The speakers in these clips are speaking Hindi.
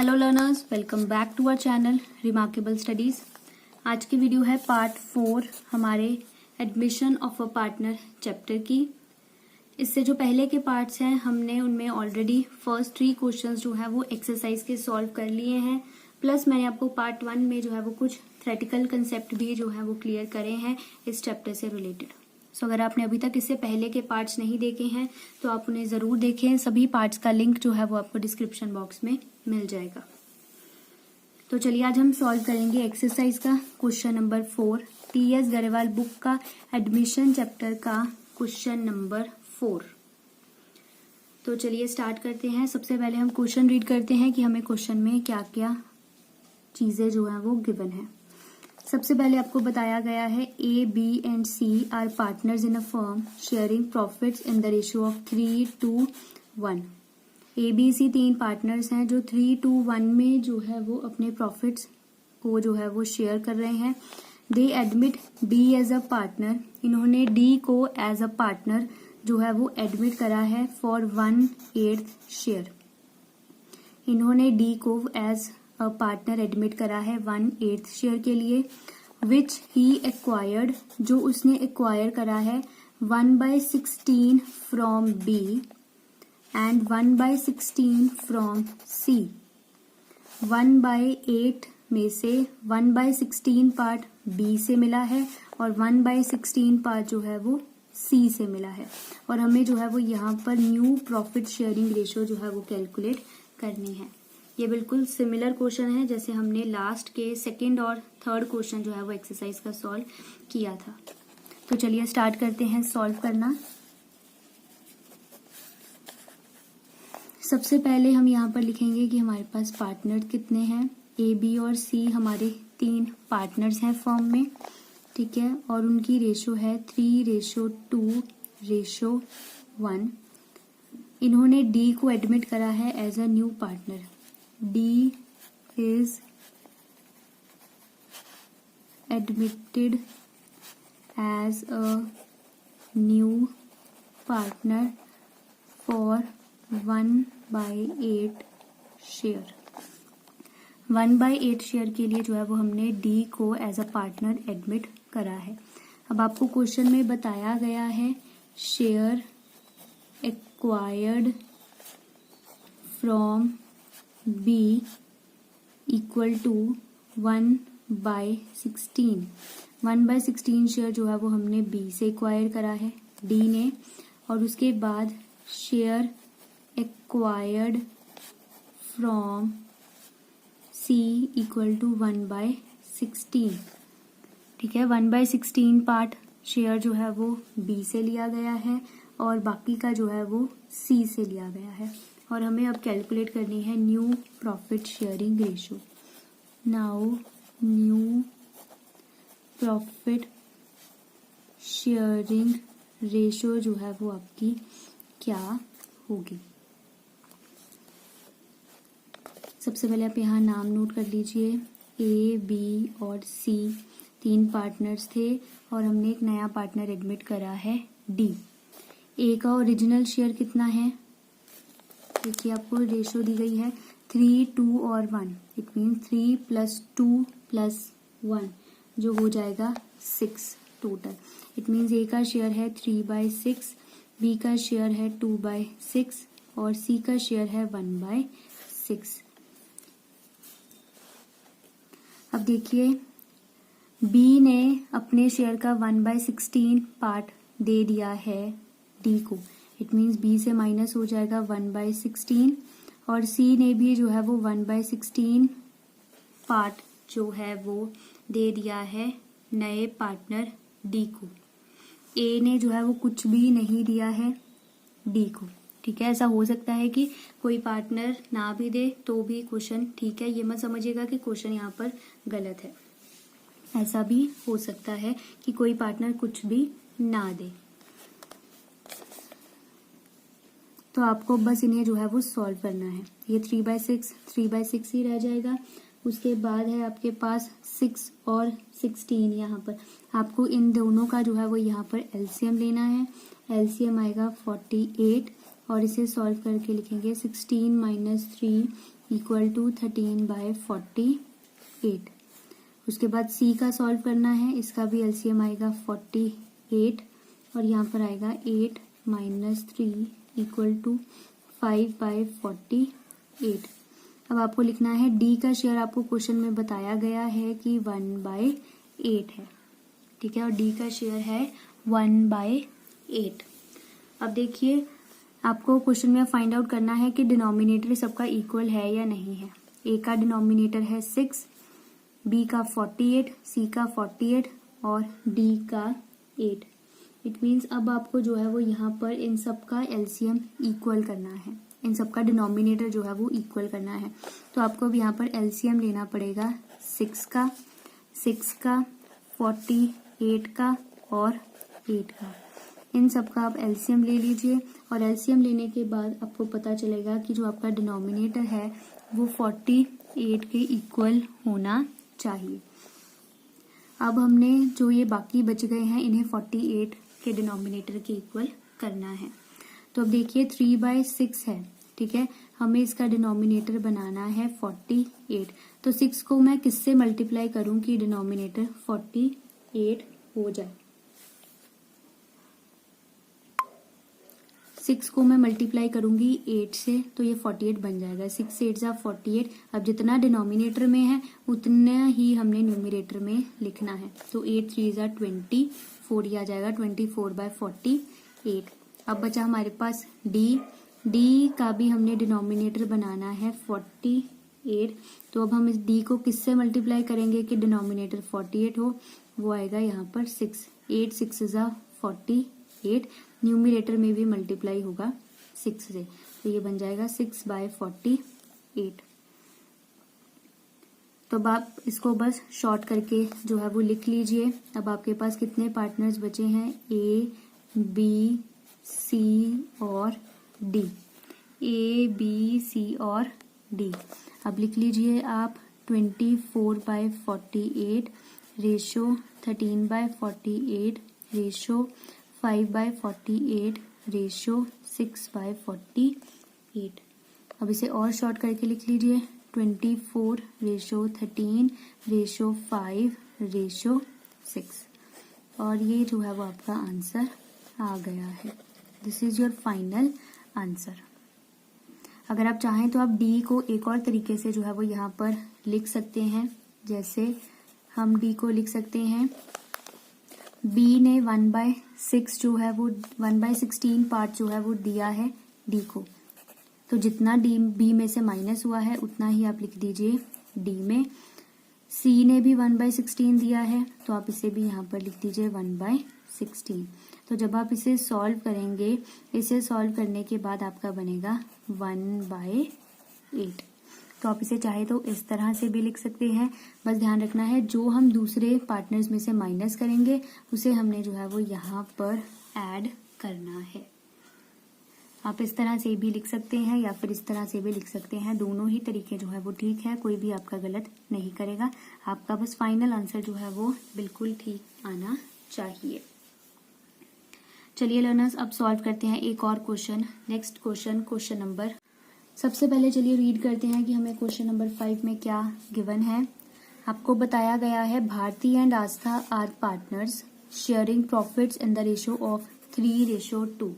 Hello learners, welcome back to our channel remarkable studies. आज की वीडियो है पार्ट 4 हमारे admission of a partner chapter की। इससे जो पहले के पार्ट्स हैं हमने उनमें ऑलरेडी फर्स्ट 3 क्वेश्चंस जो है वो एक्सरसाइज के सॉल्व कर लिए हैं, प्लस मैंने आपको पार्ट 1 में जो है वो कुछ थ्योरेटिकल कंसेप्ट भी जो है वो क्लियर करे हैं इस चैप्टर से रिलेटेड। सो अगर आपने अभी तक इससे पहले के पार्ट्स नहीं देखे हैं तो आप उन्हें ज़रूर देखें। सभी पार्ट्स का लिंक जो है वो आपको डिस्क्रिप्शन बॉक्स में मिल जाएगा। तो चलिए आज हम सॉल्व करेंगे एक्सरसाइज का question number 4, T S. Grewal book का एडमिशन चैप्टर का क्वेश्चन नंबर 4। तो चलिए स्टार्ट करते हैं। सबसे पहले हम क्वेश्चन रीड करते हैं कि हमें क्वेश्चन में क्या क्या चीज़ें जो है वो गिवन है। सबसे पहले आपको बताया गया है A, B and C are partners in a firm sharing profits in the ratio of 3:1। A, B, C 3 partners हैं जो 3:1 में जो है वो अपने प्रॉफिट्स को जो है वो शेयर कर रहे हैं। They admit D as a partner. इन्होंने D को एज अ पार्टनर जो है वो एडमिट करा है फॉर 1/8 शेयर। इन्होंने D को एज पार्टनर एडमिट करा है 1/8 शेयर के लिए, विच ही एक्वायर्ड जो उसने एक्वायर करा है 1/16 from B and 1/16 from C। 1/8 में से 1/16 पार्ट B से मिला है और 1/16 पार्ट जो है वो C से मिला है। और हमें जो है वो यहाँ पर न्यू प्रॉफिट शेयरिंग रेशियो जो है वो कैलकुलेट करनी है। ये बिल्कुल सिमिलर क्वेश्चन है जैसे हमने लास्ट के सेकंड और थर्ड क्वेश्चन जो है वो एक्सरसाइज का सॉल्व किया था। तो चलिए स्टार्ट करते हैं सॉल्व करना। सबसे पहले हम यहाँ पर लिखेंगे कि हमारे पास पार्टनर कितने हैं। A, B और C हमारे 3 पार्टनर्स हैं फर्म में, ठीक है, और उनकी रेशो है 3:2:1। इन्होंने D को एडमिट करा है as a new partner. D is admitted as a new partner for 1/8 share. 1/8 share के लिए जो है वो हमने D को एज अ पार्टनर एडमिट करा है। अब आपको क्वेश्चन में बताया गया है share acquired from B equal to 1/16। 1/16 share जो है वो हमने B से एक्वायर करा है D ने, और उसके बाद share acquired from C equal to 1/16। ठीक है, 1/16 पार्ट शेयर जो है वो B से लिया गया है और बाकी का जो है वो C से लिया गया है। और हमें अब कैलकुलेट करनी है new profit sharing ratio. Now new profit sharing ratio जो है वो आपकी क्या होगी। सबसे पहले आप यहाँ नाम नोट कर लीजिए। A, B और C 3 पार्टनर्स थे और हमने एक नया पार्टनर एडमिट करा है D। A का ओरिजिनल शेयर कितना है, देखिए आपको रेशियो दी गई है 3, 2 और 1। इट मीन 3 + 2 + 1 जो हो जाएगा 6 टोटल। इट मीन्स A का शेयर है 3/6, B का शेयर है 2/6 और C का शेयर है 1/6। अब देखिए B ने अपने शेयर का 1/16 पार्ट दे दिया है D को। इट मीन्स B से माइनस हो जाएगा 1/16 और C ने भी जो है वो 1/16 पार्ट जो है वो दे दिया है नए पार्टनर D को। A ने जो है वो कुछ भी नहीं दिया है D को। ठीक है, ऐसा हो सकता है कि कोई पार्टनर ना भी दे तो भी क्वेश्चन ठीक है, ये मत समझिएगा कि क्वेश्चन यहाँ पर गलत है। ऐसा भी हो सकता है कि कोई पार्टनर कुछ भी ना दे। तो आपको बस इन्हें जो है वो सॉल्व करना है। ये 3/6 ही रह जाएगा। उसके बाद है आपके पास 6 और 16। यहाँ पर आपको इन दोनों का जो है वो यहाँ पर एलसीएम लेना है। एलसीएम आएगा 48 और इसे सॉल्व करके लिखेंगे 16 माइनस 3 इक्वल टू 13/48। उसके बाद c का सॉल्व करना है, इसका भी एलसीएम आएगा 48 और यहाँ पर आएगा 8 माइनस 3 इक्वल टू 5/48। अब आपको लिखना है d का शेयर, आपको क्वेश्चन में बताया गया है कि 1/8 है, ठीक है, और d का शेयर है 1/8। अब देखिए आपको क्वेश्चन में फाइंड आउट करना है कि डिनोमिनेटर सबका इक्वल है या नहीं है। a का डिनोमिनेटर है 6, b का 48, c का 48 और d का 8। इट मीन्स अब आपको जो है वो यहाँ पर इन सब का एलसीएम इक्वल करना है, इन सब का डिनोमिनेटर जो है वो इक्वल करना है। तो आपको अब यहाँ पर एलसीएम लेना पड़ेगा 6 का, 48 का और 8 का। इन सब का आप एलसीएम ले लीजिए और एलसीएम लेने के बाद आपको पता चलेगा कि जो आपका डिनोमिनेटर है वो 48 के इक्वल होना चाहिए। अब हमने जो ये बाकी बच गए हैं इन्हें 48 के डिनोमिनेटर के इक्वल करना है। तो अब देखिए 3/6 है, ठीक है, हमें इसका डिनोमिनेटर बनाना है 48। तो 6 को मैं किससे मल्टीप्लाई करूं कि डिनोमिनेटर 48 हो जाए। 6 को मैं मल्टीप्लाई करूंगी 8 से तो ये 48 बन जाएगा। 6 से 8 जा 48। अब जितना डिनोमिनेटर में है उतना ही हमने न्यूमरेटर में लिखना है। तो 8 3 जा 24, ये आ जाएगा 24/48। अब बचा हमारे पास d का भी हमने डिनोमिनेटर बनाना है 48। तो अब हम इस d को किससे मल्टीप्लाई करेंगे कि डिनोमिनेटर 48 हो, वो आएगा यहाँ पर 6। 8 6 जा 48, न्यूमरेटर में भी मल्टीप्लाई होगा 6 से, तो ये बन जाएगा 6/48। तो अब आप इसको बस शॉर्ट करके जो है वो लिख लीजिए। अब आपके पास कितने पार्टनर्स बचे हैं, A, B, C और D। A, B, C और D। अब लिख लीजिए आप 24/48 रेशो 13/48 रेशो 5/48 रेशो 6/48। अब इसे और शॉर्ट करके लिख लीजिए 24/13 रेशो 5 रेशो 6। और ये जो है वो आपका आंसर आ गया है। This is your final answer. अगर आप चाहें तो आप डी को एक और तरीके से जो है वो यहाँ पर लिख सकते हैं। जैसे हम डी को लिख सकते हैं, बी ने 1/6 जो है वो 1/16 पार्ट जो है वो दिया है डी को, तो जितना डी बी में से माइनस हुआ है उतना ही आप लिख दीजिए डी में। सी ने भी 1/16 दिया है तो आप इसे भी यहाँ पर लिख दीजिए 1/16। तो जब आप इसे सॉल्व करेंगे, इसे सॉल्व करने के बाद आपका बनेगा 1/8। तो आप इसे चाहे तो इस तरह से भी लिख सकते हैं। बस ध्यान रखना है जो हम दूसरे पार्टनर्स में से माइनस करेंगे उसे हमने जो है वो यहाँ पर ऐड करना है। आप इस तरह से भी लिख सकते हैं या फिर इस तरह से भी लिख सकते हैं। दोनों ही तरीके जो है वो ठीक है, कोई भी आपका गलत नहीं करेगा। आपका बस फाइनल आंसर जो है वो बिल्कुल ठीक आना चाहिए। चलिए लर्नर्स, अब सॉल्व करते हैं एक और क्वेश्चन। नेक्स्ट क्वेश्चन नंबर, सबसे पहले चलिए रीड करते हैं कि हमें क्वेश्चन नंबर 5 में क्या गिवन है। आपको बताया गया है Bharti and Aastha are partners sharing profits in the ratio of 3:2।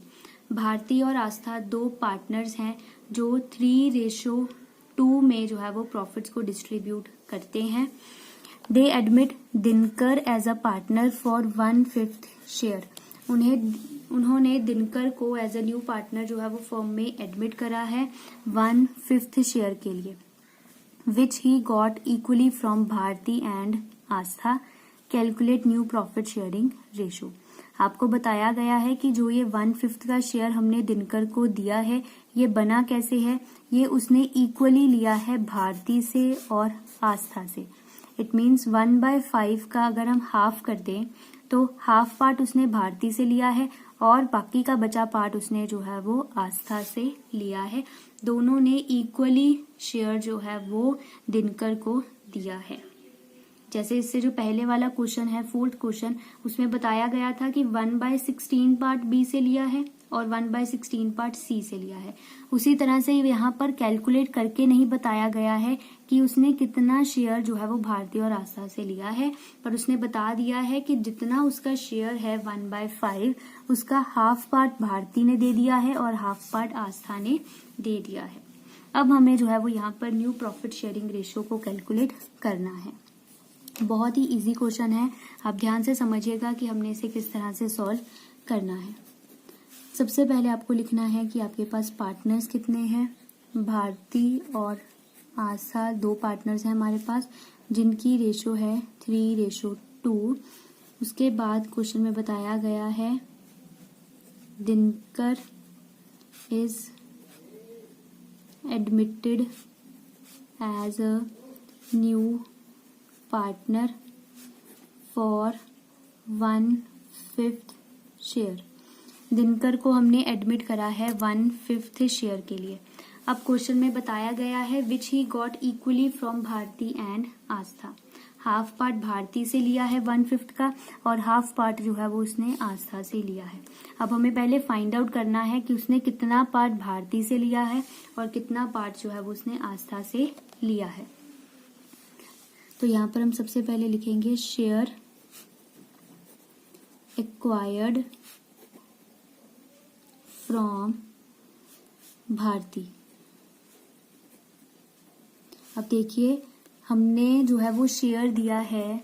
Bharti और आस्था दो पार्टनर्स हैं जो 3:2 में जो है वो प्रॉफिट्स को डिस्ट्रीब्यूट करते हैं। They admit Dinkar as a partner for 1/5 share. उन्होंने दिनकर को एज अ न्यू पार्टनर जो है वो फर्म में एडमिट करा है 1/5 शेयर के लिए, which he got equally from Bharti and Astha. Calculate new profit sharing ratio. आपको बताया गया है कि जो ये 1/5 का शेयर हमने दिनकर को दिया है ये बना कैसे है, ये उसने इक्वली लिया है भारती से और आस्था से। इट मीन्स 1/5 का अगर हम हाफ कर दें तो हाफ पार्ट उसने भारती से लिया है और बाकी का बचा पार्ट उसने जो है वो आस्था से लिया है। दोनों ने इक्वली शेयर जो है वो दिनकर को दिया है। जैसे इससे जो पहले वाला क्वेश्चन है 4th क्वेश्चन, उसमें बताया गया था कि 1/16 पार्ट बी से लिया है और 1/16 पार्ट सी से लिया है। उसी तरह से यहाँ पर कैलकुलेट करके नहीं बताया गया है कि उसने कितना शेयर जो है वो भारती और आस्था से लिया है, पर उसने बता दिया है कि जितना उसका शेयर है 1/5 उसका हाफ पार्ट भारती ने दे दिया है और हाफ पार्ट आस्था ने दे दिया है। अब हमें जो है वो यहाँ पर न्यू प्रॉफिट शेयरिंग रेशियो को कैलकुलेट करना है। बहुत ही इजी क्वेश्चन है, आप ध्यान से समझिएगा कि हमने इसे किस तरह से सॉल्व करना है। सबसे पहले आपको लिखना है कि आपके पास पार्टनर्स कितने हैं। भारती और आस्था 2 पार्टनर्स हैं हमारे पास, जिनकी रेशो है 3:2। उसके बाद क्वेश्चन में बताया गया है Dinkar is admitted as a new partner for 1/5 share. Dinkar को हमने एडमिट करा है 1/5 शेयर के लिए। अब क्वेश्चन में बताया गया है which he got equally from Bharti and Astha. Half part Bharti से लिया है 1/5 का और हाफ पार्ट जो है वो उसने आस्था से लिया है। अब हमें पहले फाइंड आउट करना है कि उसने कितना पार्ट भारती से लिया है और कितना पार्ट जो है वो उसने आस्था से लिया है। तो यहाँ पर हम सबसे पहले लिखेंगे शेयर एक्वायर्ड फ्रॉम भारती। अब देखिए हमने जो है वो शेयर दिया है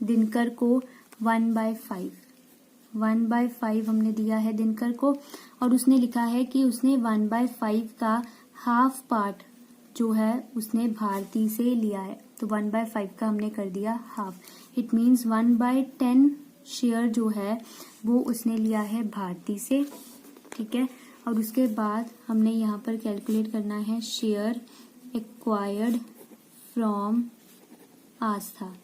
दिनकर को 1/5 हमने दिया है दिनकर को, और उसने लिखा है कि उसने 1/5 का हाफ पार्ट जो है उसने भारती से लिया है। तो 1/5 का हमने कर दिया हाफ, इट मीन्स 1/10 शेयर जो है वो उसने लिया है भारती से, ठीक है। और उसके बाद हमने यहाँ पर कैलकुलेट करना है शेयर एक्वायर्ड फ्रॉम आस्था।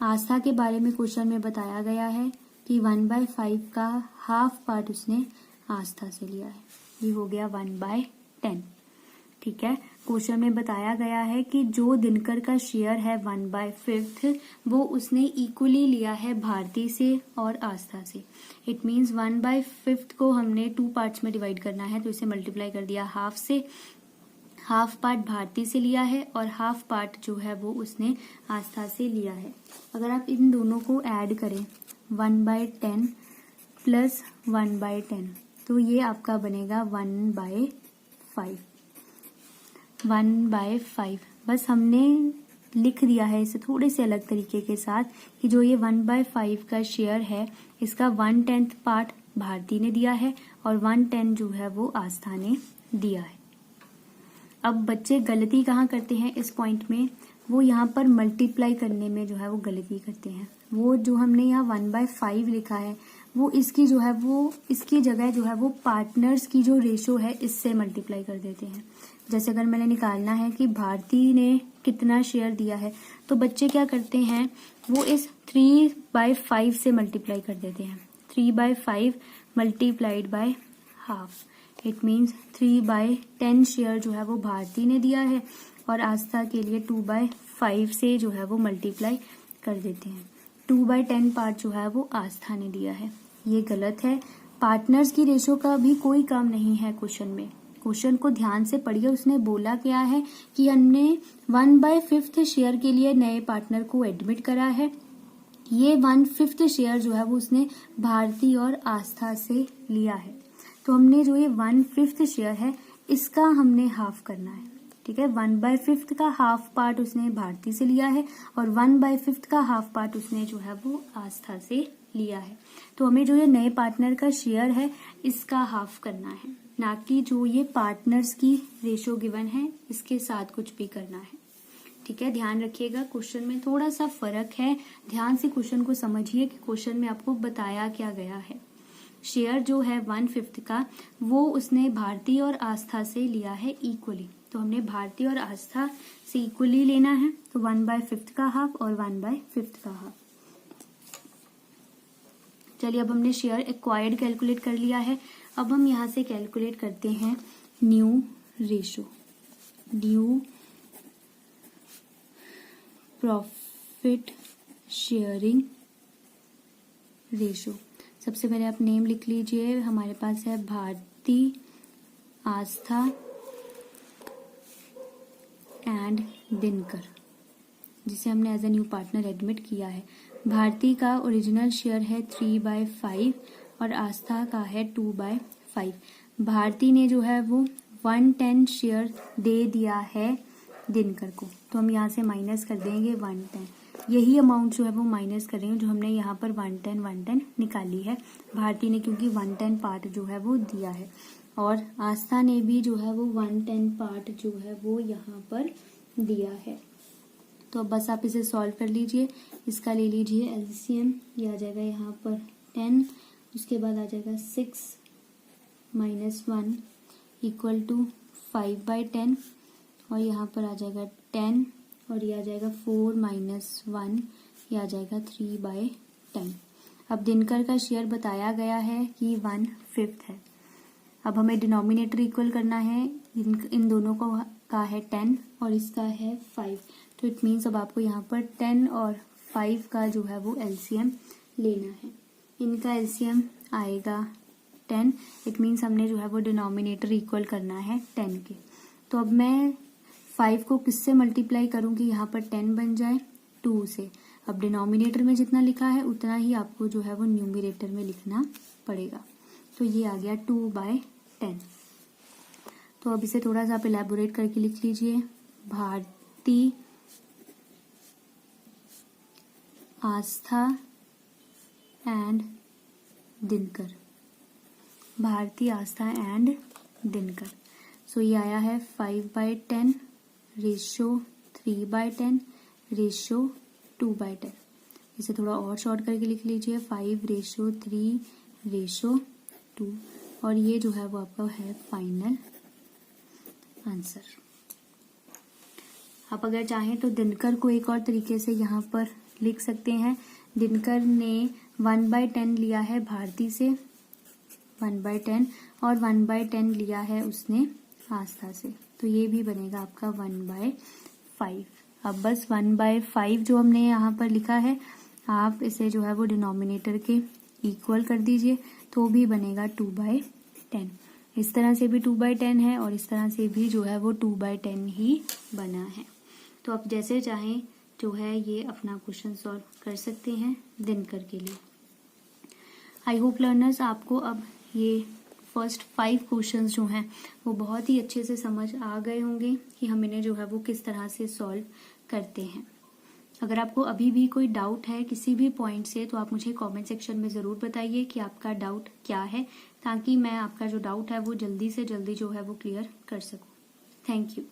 आस्था के बारे में क्वेश्चन में बताया गया है कि 1/5 का हाफ पार्ट उसने आस्था से लिया है, ये हो गया 1/10, ठीक है। क्वेश्चन में बताया गया है कि जो दिनकर का शेयर है 1/5 वो उसने इक्वली लिया है भारती से और आस्था से। इट मीन्स 1/5 को हमने 2 पार्ट्स में डिवाइड करना है, तो इसे मल्टीप्लाई कर दिया हाफ से। हाफ पार्ट भारती से लिया है और हाफ पार्ट जो है वो उसने आस्था से लिया है। अगर आप इन दोनों को ऐड करें 1/10 प्लस 1/10 तो ये आपका बनेगा 1/5। बस हमने लिख दिया है इसे थोड़े से अलग तरीके के साथ कि जो ये 1/5 का शेयर है इसका 1/10 पार्ट भारती ने दिया है और 1/10 जो है वो आस्था ने दिया है। अब बच्चे गलती कहाँ करते हैं इस पॉइंट में, वो यहाँ पर मल्टीप्लाई करने में जो है वो गलती करते हैं। वो जो हमने यहाँ 1/5 लिखा है वो इसकी जो है वो इसकी जगह जो है वो पार्टनर्स की जो रेशो है इससे मल्टीप्लाई कर देते हैं। जैसे अगर मैंने निकालना है कि भारती ने कितना शेयर दिया है तो बच्चे क्या करते हैं वो इस 3/5 से मल्टीप्लाई कर देते हैं। 3/5 multiplied by half, it means 3/10 share जो है वो भारती ने दिया है और आस्था के लिए 2/5 से जो है वो मल्टीप्लाई कर देते हैं। 2/10 पार्ट जो है वो आस्था ने दिया है, ये गलत है। पार्टनर्स की रेशो का भी कोई काम नहीं है क्वेश्चन में। क्वेश्चन को ध्यान से पढ़िए, उसने बोला क्या है कि हमने 1/5 शेयर के लिए नए पार्टनर को एडमिट करा है। ये 1/5 शेयर जो है वो उसने भारती और आस्था से लिया है। तो हमने जो ये 1/5 शेयर है इसका हमने हाफ करना है, ठीक है। 1/5 का हाफ पार्ट उसने भारती से लिया है और 1/5 का हाफ पार्ट उसने जो है वो आस्था से लिया है। तो हमें जो ये नए पार्टनर का शेयर है इसका हाफ करना है, ना कि जो ये पार्टनर्स की रेशो गिवन है इसके साथ कुछ भी करना है, ठीक है। ध्यान रखिएगा क्वेश्चन में थोड़ा सा फर्क है, ध्यान से क्वेश्चन को समझिए कि क्वेश्चन में आपको बताया क्या गया है। शेयर जो है 1/5 का वो उसने भारती और आस्था से लिया है इक्वली, तो हमने भारती और आस्था से इक्वली लेना है, तो 1/5 का हाफ और 1/5 का हाफ। चलिए अब हमने शेयर एक्वायर्ड कैलकुलेट कर लिया है। अब हम यहाँ से कैलकुलेट करते हैं new ratio, new profit sharing ratio. सबसे पहले आप नेम लिख लीजिए। हमारे पास है भारती, आस्था एंड दिनकर, जिसे हमने as a new partner admit किया है। भारती का ओरिजिनल शेयर है 3/5 और आस्था का है 2/5। भारती ने जो है वो 110 शेयर दे दिया है दिनकर को, तो हम यहाँ से माइनस कर देंगे 110। यही अमाउंट जो है वो माइनस करेंगे जो हमने यहाँ पर 110 निकाली है। भारती ने क्योंकि 110 पार्ट जो है वो दिया है और आस्था ने भी जो है वो 110 पार्ट जो है वो यहाँ पर दिया है। तो अब बस आप इसे सॉल्व कर लीजिए। इसका ले लीजिए एलसीएम, ये आ जाएगा यहाँ पर 10, उसके बाद आ जाएगा 6 - 1 इक्वल टू 5/10 और यहाँ पर आ जाएगा 10 और ये आ जाएगा 4 - 1, ये आ जाएगा 3/10। अब दिनकर का शेयर बताया गया है कि 1/5 है। अब हमें डिनोमिनेटर इक्वल करना है। इन दोनों का है 10 और इसका है 5, तो इट मीन्स अब आपको यहाँ पर 10 और 5 का जो है वो एलसीएम लेना है। इनका एलसीएम आएगा 10, इट मीन्स हमने जो है वो डिनोमिनेटर इक्वल करना है 10 के। तो अब मैं 5 को किससे मल्टीप्लाई करूंगी, यहाँ पर 10 बन जाए 2 से। अब डिनोमिनेटर में जितना लिखा है उतना ही आपको जो है वो न्यूमरेटर में लिखना पड़ेगा। तो ये आ गया 2/10। तो अब इसे थोड़ा सा आप इलेबोरेट करके लिख लीजिए। Bharti, Astha and Dinkar, Bharti, Astha and Dinkar. So ये आया है 5/10 रेशो 3/10 रेशो 2/10। इसे थोड़ा और शॉर्ट करके लिख लीजिए 5/3 रेशो 2 और ये जो है वो आपका है फाइनल आंसर। आप अगर चाहें तो दिनकर को एक और तरीके से यहाँ पर लिख सकते हैं। दिनकर ने 1/10 लिया है भारती से 1/10 और 1/10 लिया है उसने आस्था से, तो ये भी बनेगा आपका 1/5। अब बस 1/5 जो हमने यहाँ पर लिखा है आप इसे जो है वो डिनोमिनेटर के इक्वल कर दीजिए, तो भी बनेगा 2/10। इस तरह से भी 2/10 है और इस तरह से भी जो है वो 2/10 ही बना है। तो आप जैसे चाहें जो है ये अपना क्वेश्चन सॉल्व कर सकते हैं दिनकर के लिए। आई होप लर्नर्स आपको अब ये फर्स्ट 5 क्वेश्चंस जो हैं वो बहुत ही अच्छे से समझ आ गए होंगे कि हम इन्हें जो है वो किस तरह से सॉल्व करते हैं। अगर आपको अभी भी कोई डाउट है किसी भी पॉइंट से तो आप मुझे कमेंट सेक्शन में ज़रूर बताइए कि आपका डाउट क्या है, ताकि मैं आपका जो डाउट है वो जल्दी से जल्दी जो है वो क्लियर कर सकूं। Thank you.